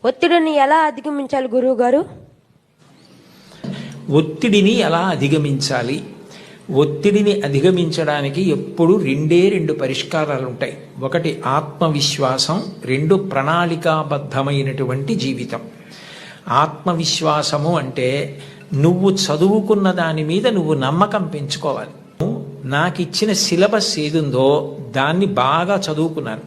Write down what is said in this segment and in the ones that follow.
ఒత్తిడిని ఎలా అధిగమించాలి గురువు గారు? ఒత్తిడిని ఎలా అధిగమించాలి? ఒత్తిడిని అధిగమించడానికి ఎప్పుడు రెండు పరిష్కారాలు ఉంటాయి. ఒకటి ఆత్మవిశ్వాసం, రెండు ప్రణాళికాబద్ధమైనటువంటి జీవితం. ఆత్మవిశ్వాసము అంటే నువ్వు చదువుకున్న దాని మీద నువ్వు నమ్మకం పెంచుకోవాలి. నాకు ఇచ్చిన సిలబస్ ఏదుందో దాన్ని బాగా చదువుకున్నాను.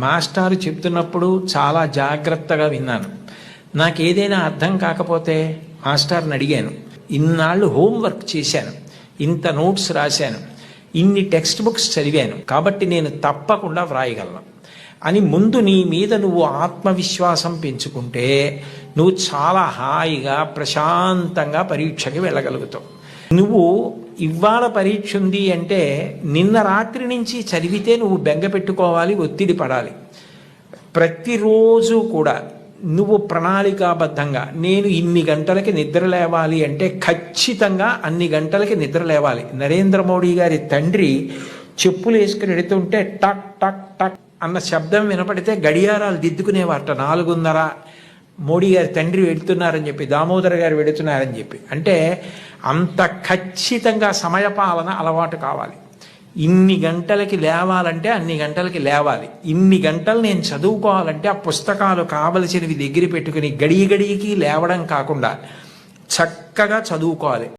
మాస్టారు చెప్తున్నప్పుడు చాలా జాగ్రత్తగా విన్నాను. నాకు ఏదైనా అర్థం కాకపోతే మాస్టర్ని అడిగాను. ఇన్నాళ్ళు హోంవర్క్ చేశాను, ఇంత నోట్స్ రాశాను, ఇన్ని టెక్స్ట్ బుక్స్ చదివాను, కాబట్టి నేను తప్పకుండా వ్రాయగలను అని ముందు నీ మీద నువ్వు ఆత్మవిశ్వాసం పెంచుకుంటే నువ్వు చాలా హాయిగా ప్రశాంతంగా పరీక్షకి వెళ్ళగలుగుతావు. నువ్వు ఇవాళ పరీక్ష ఉంది అంటే నిన్న రాత్రి నుంచి చదివితే నువ్వు బెంగ పెట్టుకోవాలి, ఒత్తిడి పడాలి. ప్రతిరోజు కూడా నువ్వు ప్రణాళికాబద్ధంగా నేను ఇన్ని గంటలకి నిద్ర లేవాలి అంటే ఖచ్చితంగా అన్ని గంటలకి నిద్ర లేవాలి. నరేంద్ర మోడీ గారి తండ్రి చెప్పులు వేసుకుని వెడుతుంటే టక్ టక్ టక్ అన్న శబ్దం వినపడితే గడియారాలు దిద్దుకునేవారట. 4:30 మోడీ గారి తండ్రి వెడుతున్నారని చెప్పి, దామోదర్ గారు వెడుతున్నారని చెప్పి. అంటే అంత ఖచ్చితంగా సమయపాలన అలవాటు కావాలి. ఇన్ని గంటలకి లేవాలంటే అన్ని గంటలకి లేవాలి. ఇన్ని గంటలు నేను చదువుకోవాలంటే ఆ పుస్తకాలు కావలసినవి దగ్గర పెట్టుకుని గడియకి లేవడం కాకుండా చక్కగా చదువుకోవాలి.